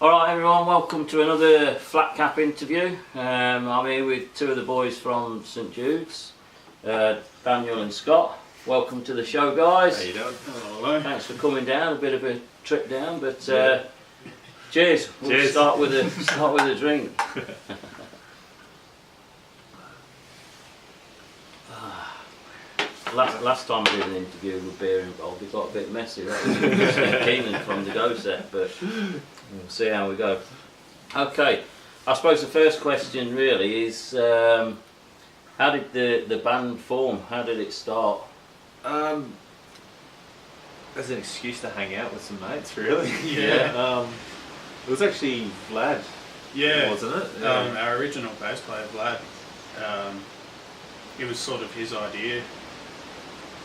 Alright everyone, welcome to another Flat Cap interview. I'm here with two of the boys from St Judes, Daniel and Scott. Welcome to the show, guys. How you doing? Hello. Thanks for coming down, a bit of a trip down, but cheers. We'll Cheers. start with a drink. Last time I did an interview with beer involved, it got a bit messy. Right? It was Steve Keenan from the Go Set, but we'll see how we go. Okay, I suppose the first question really is, how did the band form? How did it start? As an excuse to hang out with some mates, really. Yeah. It was actually Vlad, Yeah. wasn't it? Our original bass player, Vlad, it was sort of his idea.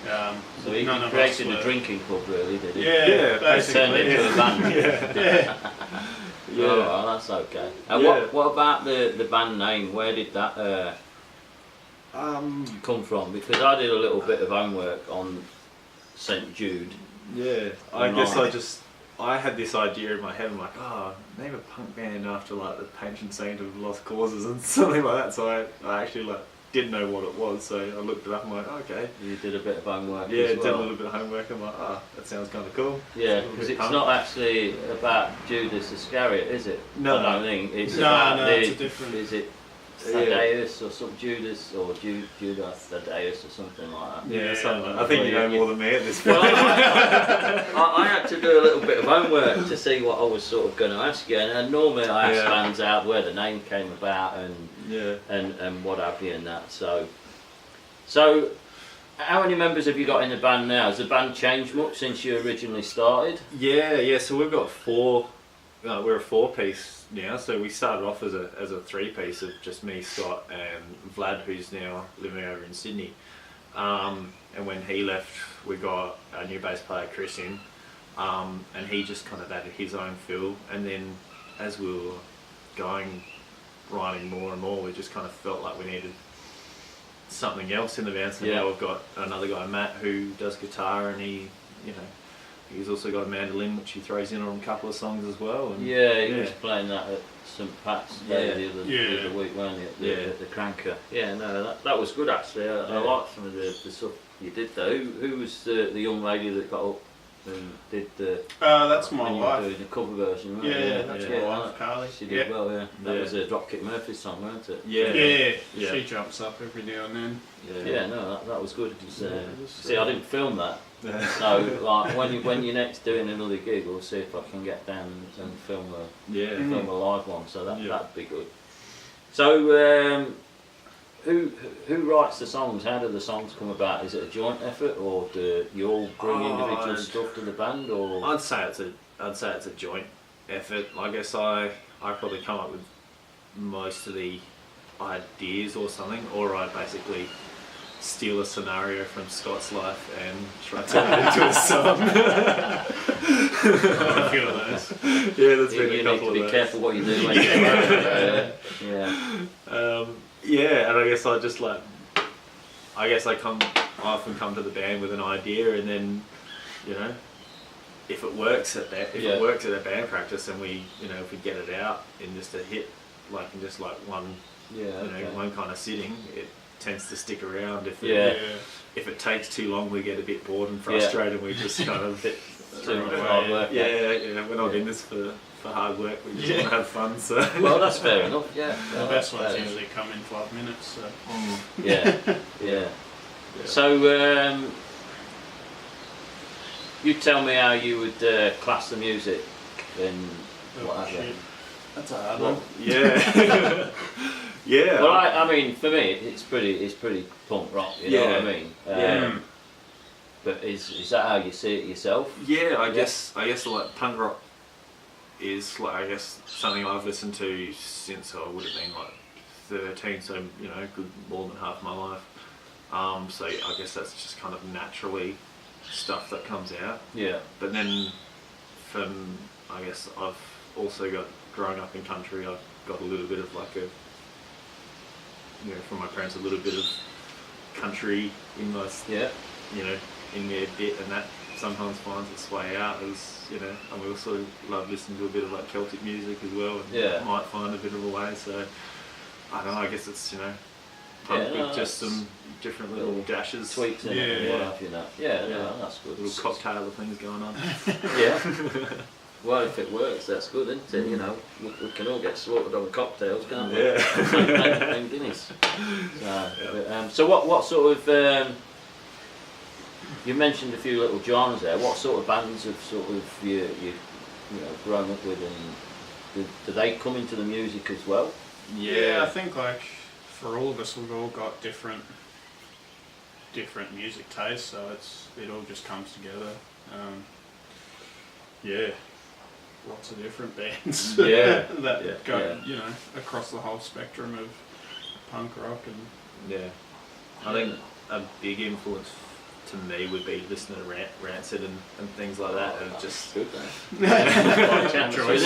So he none of us created were- a drinking club, really, did he? Yeah, Turned it into a band. Yeah. Yeah. Oh, well, that's okay. And Yeah. what about the band name? Where did that come from? Because I did a little bit of homework on St Jude. Yeah. I guess I had this idea in my head. I'm like, name a punk band after like the patron saint of lost causes and something like that. So I actually didn't know what it was. So I looked it up. I'm like, okay. You did a bit of homework. Yeah, as did well. a little bit of homework. I'm like, that sounds kind of cool. Yeah, It's a little because bit it's punk. not actually about Judas Iscariot, is it? No. I don't think it's No, about no, the. it's a different- Is it Yeah. Thaddeus or some Judas or Judas Thaddeus or something like that? Yeah, Yeah, something like that. I well, think you know yeah. more than me at this point. Well, I had to do a little bit of homework to see what I was sort of going to ask you, and normally I ask Yeah. bands out where the name came about and Yeah. and what have you and that. So how many members have you got in the band now? Has the band changed much since you originally started? Yeah. So we've got four. We're a four-piece now. So we started off as a three-piece of just me, Scott, and Vlad, who's now living over in Sydney. And when he left, we got a new bass player, Chris, in, and he just kind of added his own feel. And then as we were writing more and more, we just kind of felt like we needed something else in the band. So Yeah. now we've got another guy, Matt, who does guitar, and he's also got a mandolin which he throws in on a couple of songs as well. And Yeah, he was playing that at St Pat's Day Yeah. the other week, weren't he? Yeah. The cranker. Yeah, no, that was good actually. I liked some of the stuff you did there. Who was the young lady that got up and did the? That's my when you were wife. doing the cover version, right? Yeah, that's yeah, my wife, Carly. She did Yeah. well, yeah. That Yeah. was a Dropkick Murphys song, weren't it? Yeah. Yeah, she jumps up every now and then. Yeah, no, that was good. It was, it was, see, I didn't film that. Yeah. So, like, when you're next doing another gig, we'll see if I can get down and film Yeah. a live one. So that'd be good. So, who writes the songs? How do the songs come about? Is it a joint effort, or do you all bring individual stuff to the band, or? I'd say it's a joint effort. I guess I probably come up with most of the ideas or something, or I basically steal a scenario from Scott's life and try to turn it into a song. A few of those. Yeah, that's You been a need couple to be of those. careful what you do when you're yeah. Yeah, and I guess I often come to the band with an idea, and then, if it works at a band practice, and we, if we get it out in just a hit, in just one, one kind of sitting, it tends to stick around. If it takes too long, we get a bit bored and frustrated. We just kind of Too much hard work. Yeah, we're not in this for hard work. We just want to have fun. So Well, that's fair enough. Yeah. The No, best that's ones fair. usually come in 5 minutes. So. Yeah. So, you tell me how you would class the music and what have you. Shit. That's a hard Well, one. yeah, yeah. Well, I mean, for me, it's pretty punk rock. You know what I mean? Yeah. But is that how you see it yourself? Yeah, I guess like punk rock is something I've listened to since I would have been 13, so good more than half my life. So I guess that's just kind of naturally stuff that comes out. Yeah. But then I guess I've also growing up in country, I've got a little bit of from my parents, a little bit of country in my in their bit, and sometimes finds its way out as, you know, and we also love listening to a bit of like Celtic music as well, and might find a bit of a way. So I don't know, I guess it's, you know, punk with just some different little dashes, tweaks in it and what have you. No, that's good. Little cocktail of things going on. Yeah. Well, if it works, that's good, isn't it? You know, we can all get slaughtered on cocktails, can't we? Yeah. And Guinness. So what sort of you mentioned a few little genres there. What sort of bands have sort of you know grown up with, and do they come into the music as well? Yeah, I think like for all of us, we've all got different music tastes, so it all just comes together. Lots of different bands that go you know across the whole spectrum of punk rock and I think a big influence to me would be listening to Rancid and things like that, and just good. Choice.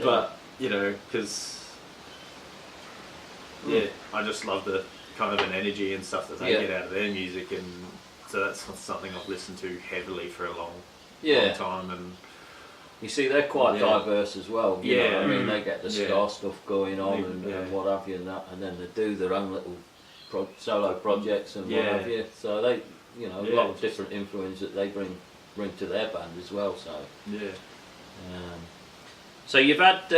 But you know, because I just love the kind of an energy and stuff that they get out of their music, and so that's something I've listened to heavily for a long time. And you see, they're quite diverse as well. You know, I mean, they get the ska stuff going on and what have you, and then they do their own little solo projects and what have you. So they, you know, a lot of different influence that they bring to their band as well. So so you've had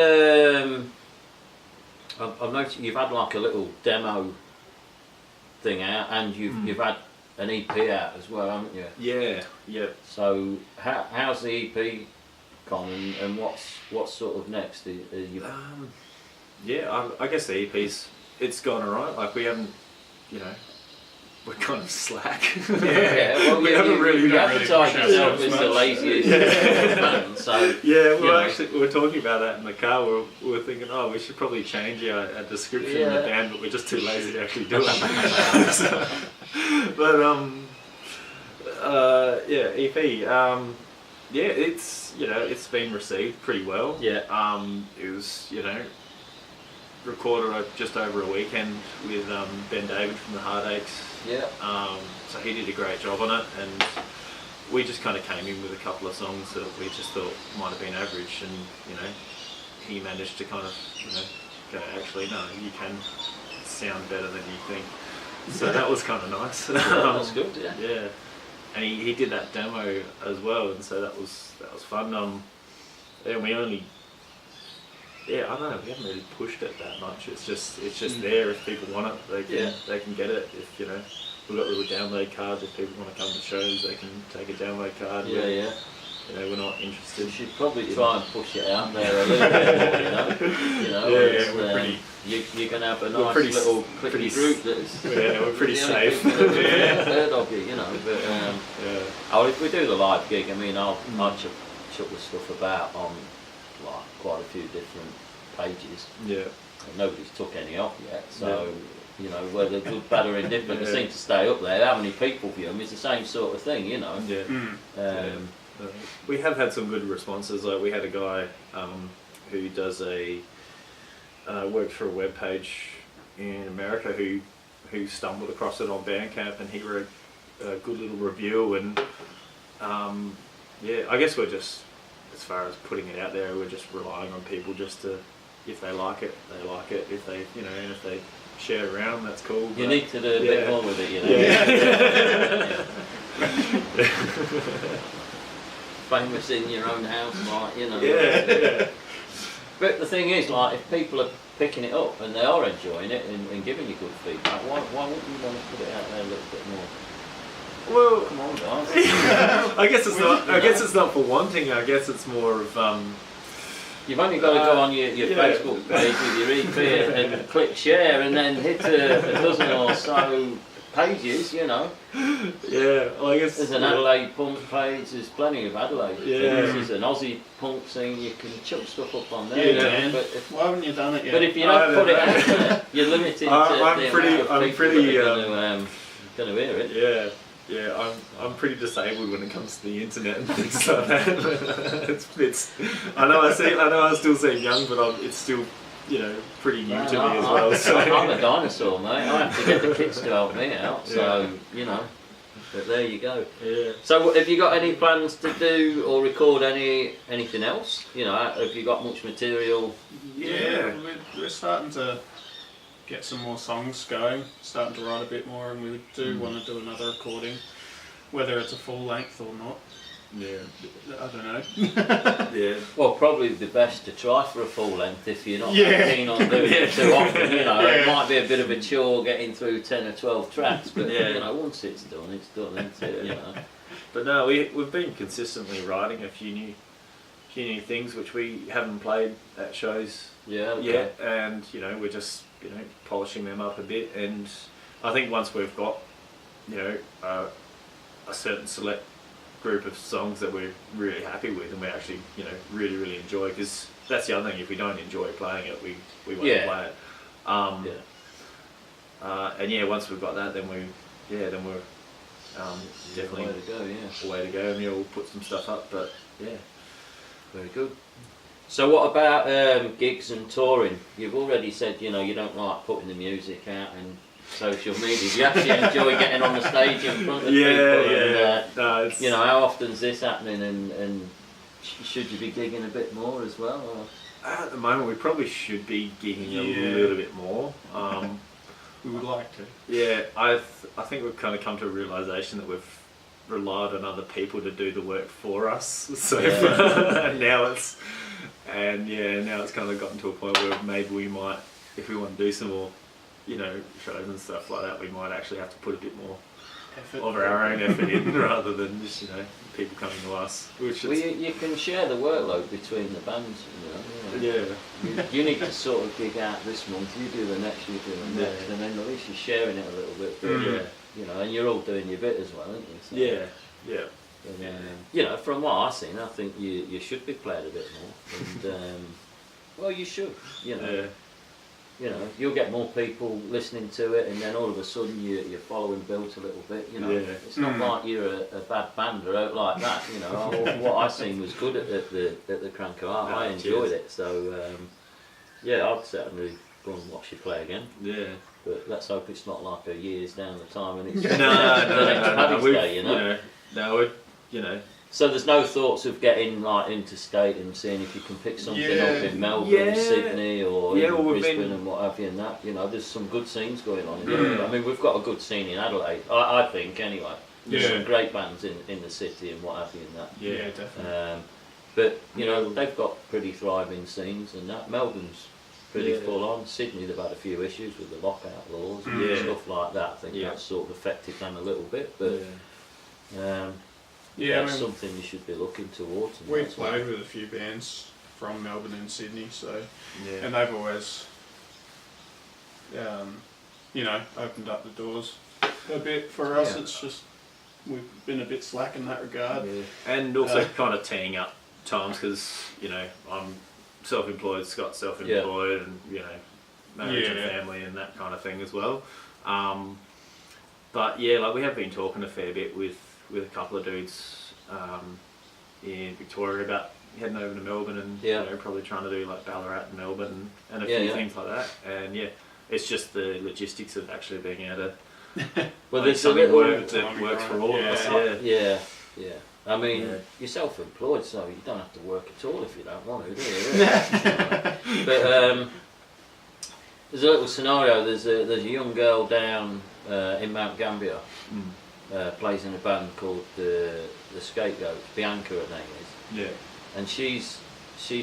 I've noticed you've had like a little demo thing out, and you've had an EP out as well, haven't you? Yeah. So how's the EP gone, and what's sort of next? Are you... I guess the EP's it's gone alright. Like we haven't, you know, we're kind of slack. Well, we haven't really advertised yourself as the laziest band. So we were talking about that in the car. We were thinking, we should probably change our description of the band, but we're just too lazy to actually do it. EP. It's, you know, it's been received pretty well. It was, you know, recorded just over a weekend with Ben David from the Heartaches. So he did a great job on it, and we just kind of came in with a couple of songs that we just thought might have been average, and you know, he managed to kind of, you know, go, actually no, you can sound better than you think. So that was kind of nice. That's good. Yeah. And he did that demo as well, and so that was fun. And we only, I don't know, we haven't really pushed it that much. It's just there. If people want it, they can get it. If, you know, we've got little download cards. If people want to come to shows, they can take a download card. You know, we're not interested. You should probably try and push it out there a little bit more, you know. We're pretty. You're going to have a nice little clicky group that's... we're pretty safe. Heard of you, you know. But if we do the live gig, I mean, I'll chuck the stuff about on like quite a few different pages. And nobody's took any off yet, so you know, whether good, bad or indifferent, they seem to stay up there. How many people view them is the same sort of thing, you know. We have had some good responses. Like we had a guy who does works for a web page in America who stumbled across it on Bandcamp, and he wrote a good little review. And I guess we're just, as far as putting it out there, we're just relying on people just to, if they like it, they like it. If they, you know, and if they share it around, that's cool. You need to do a bit more with it, you know. Famous in your own house, like, you know. But the thing is, like, if people are picking it up and they are enjoying it and giving you good feedback, why wouldn't you want to put it out there a little bit more? Well, come on, guys. I guess it's not. I guess it's not for wanting. I guess it's more of. You've only got to go on your Facebook page with your EP and click share, and then hit a dozen or so pages, you know. Well, I guess there's an Adelaide punk page. There's plenty of Adelaide. There's an Aussie punk thing. You can chuck stuff up on there. But why haven't you done it yet? But if you don't put it out there, you're limited to the amount of people that are going to hear it. I'm pretty disabled when it comes to the internet and things like that. it's. I know I still seem young, but it's still, you know, pretty new to me as well. So I'm a dinosaur, mate. I have to get the kids to help me out. So you know. But there you go. Yeah. So have you got any plans to do or record anything else? You know, have you got much material? Yeah, we're starting to get some more songs going, starting to write a bit more, and we do want to do another recording, whether it's a full length or not. Yeah. I don't know. Yeah. Well, probably the best to try for a full length if you're not that keen on doing it too often. You know, it might be a bit of a chore getting through 10 or 12 tracks, but you know, once it's done, isn't it? You know. But no, we've been consistently writing a few new things which we haven't played at shows yet, and you know, we're just polishing them up a bit. And I think once we've got a certain select group of songs that we're really happy with and we actually really enjoy, because that's the other thing, if we don't enjoy playing it, we won't play it. And once we've got that, then we're definitely a way to go, and we'll put some stuff up. But very good. So what about gigs and touring? You've already said you don't like putting the music out and social media. Do you actually enjoy getting on the stage in front of people? And, how often is this happening, and should you be gigging a bit more as well? Or? At the moment, we probably should be gigging a little bit more. We would like to. Yeah, I think we've kind of come to a realisation that we've relied on other people to do the work for us. So now it's kind of gotten to a point where maybe we might, if we want to do some more shows and stuff like that, we might actually have to put a bit more effort of our own effort in rather than just people coming to us. Which you can share the workload between the bands. You need to sort of gig out this month. You do the next, you do the next, and then at least you're sharing it a little bit. But, and you're all doing your bit as well, aren't you? So, And, from what I've seen, I think you should be playing a bit more. And well, you should. You'll get more people listening to it, and then all of a sudden your following built a little bit. It's not like you're a bad band or out like that. What I seen was good at the Cranko. I enjoyed it, so I'd certainly go and watch you play again. Yeah, but let's hope it's not like a years down the time and it's the next Paddy's Day. So there's no thoughts of getting like interstate and seeing if you can pick something up in Melbourne, Sydney, or Brisbane and what have you. And that there's some good scenes going on. I mean, we've got a good scene in Adelaide, I think. Anyway, there's some great bands in the city and what have you. And that. Yeah, definitely. But they've got pretty thriving scenes, and that Melbourne's pretty full on. Sydney, they've had a few issues with the lockout laws and stuff like that. I think that's sort of affected them a little bit, but. That's something you should be looking towards. We've played with a few bands from Melbourne and Sydney, and they've always, opened up the doors a bit for us. It's just we've been a bit slack in that regard, and also kind of teeing up times because I'm self-employed, Scott's self-employed, and marriage and family and that kind of thing as well. But we have been talking a fair bit with a couple of dudes in Victoria about heading over to Melbourne and probably trying to do like Ballarat and Melbourne and a few things like that. And it's just the logistics of actually being able to well, there's something that works for all of us. Yeah. I mean, you're self-employed, so you don't have to work at all if you don't want to, do you? But there's a little scenario. There's a young girl down in Mount Gambier. Plays in a band called the Scapegoat. Bianca, her name is. Yeah. And she's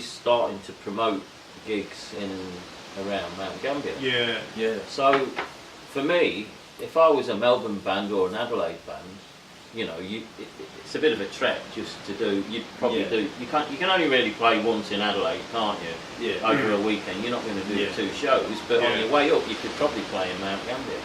starting to promote gigs in and around Mount Gambier. Yeah. So, for me, if I was a Melbourne band or an Adelaide band, it's a bit of a trek just to do. You'd probably do. You can only really play once in Adelaide, can't you? Yeah. Over a weekend, you're not going to do 2 shows. But on your way up, you could probably play in Mount Gambier.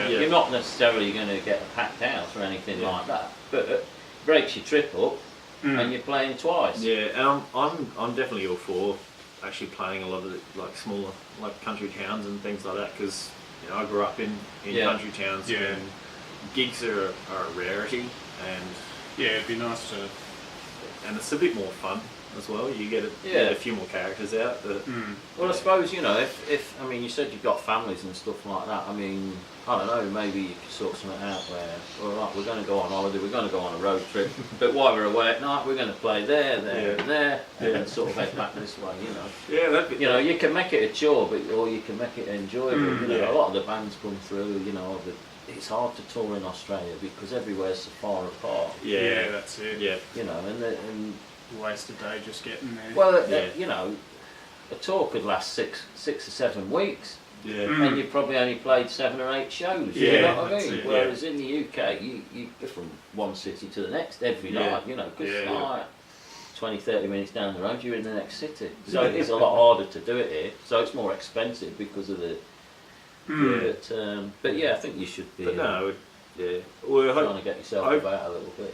You're not necessarily going to get a packed house or anything like that. But it breaks your trip up, and you're playing twice. Yeah, and I'm definitely all for actually playing a lot of like smaller like country towns and things like that, because I grew up in country towns and gigs are a rarity, and it'd be nice to and it's a bit more fun as well. You get a few more characters out. Well, I suppose, you know, if I mean, you said you've got families and stuff like that. I mean, I don't know, maybe you could sort something out where, all right, we're going to go on holiday, we're going to go on a road trip, but while we're away at night, we're going to play there, and there, and then sort of head back this way, you know. Yeah, that'd be. You know, you can make it a chore, or you can make it enjoyable. You know, a lot of the bands come through. You know, it's hard to tour in Australia because everywhere's so far apart. Yeah, that's it. Yeah. You know, and Waste a day just getting there. well, you know, a tour could last 6 or 7 weeks. Yeah. And you've probably only played 7 or 8 shows, you know what I mean? Whereas in the UK, you go from one city to the next every night, you know, because like 20, 30 minutes down the road, you're in the next city. So it is a lot harder to do it here, so it's more expensive because of the... But yeah, I think you should be But no, we're trying to get yourself about a little bit,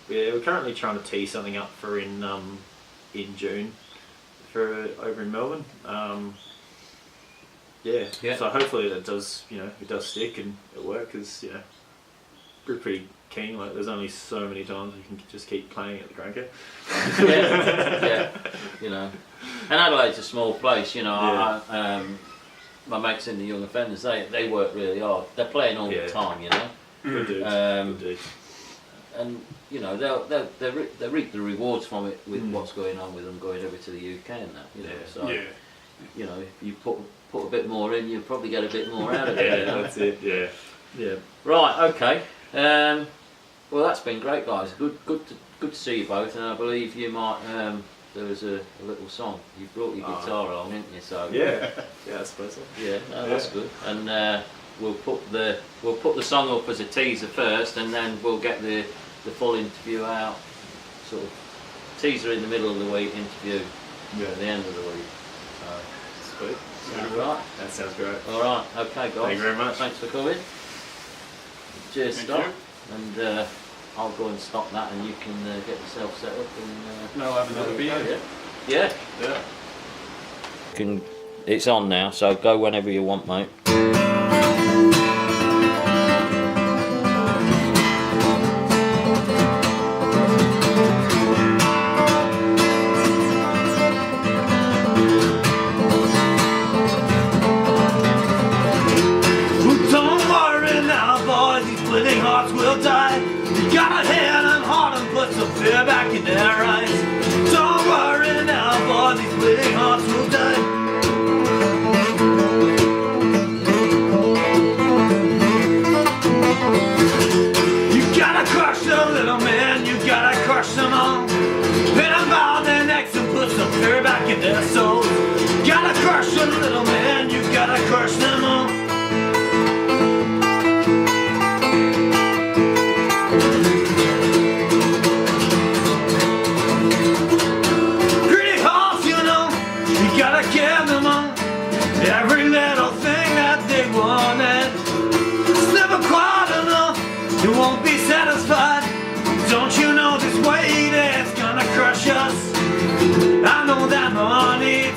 Yeah, we're currently trying to tee something up for in June for over in Melbourne. So hopefully that does, you know, it does stick and it works, because, you know, we're pretty keen. Like, there's only so many times we can just keep playing at the Granker. You know. And Adelaide's a small place, you know. My mates in the Young Offenders, they work really hard. They're playing all the time, you know. Good dude. And you know, they reap the rewards from it with what's going on with them going over to the UK and that, you know. So you know, if you put a bit more in, you'll probably get a bit more out of it. You know? That's it. Yeah. Right. Okay. Well, that's been great, guys. Good to see you both, and I believe you might. There was a little song. You brought your guitar along, didn't you? So yeah, I suppose so. Yeah, no, that's good. And we'll put the song up as a teaser first, and then we'll get the full interview out. Sort of teaser in the middle of the week, interview at the end of the week. Sweet. Sound right? That sounds great. All right. Okay, guys. Thank you very much. Thanks for coming. Cheers, Thank Scott. you. And I'll go and stop that, and you can get yourself set up. And I'll have another beer. Yeah. It's on now, so go whenever you want, mate. Don't worry now, boys, these bleeding hearts will die. You gotta hit them hard and put some fear back in their eyes. Don't worry now, boys, these bleeding hearts will die. You gotta crush the little men, you gotta crush them all. Pin them by their necks and put some fear back in their souls. You gotta crush the little men, you gotta crush them all. Gotta give them all every little thing that they wanted. It's never quite enough, you won't be satisfied. Don't you know this weight is gonna crush us? I know that money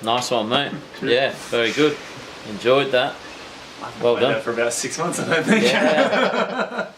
Nice one, mate. Yeah, very good. Enjoyed that. I haven't Well played done. that for about 6 months, I don't think. Yeah.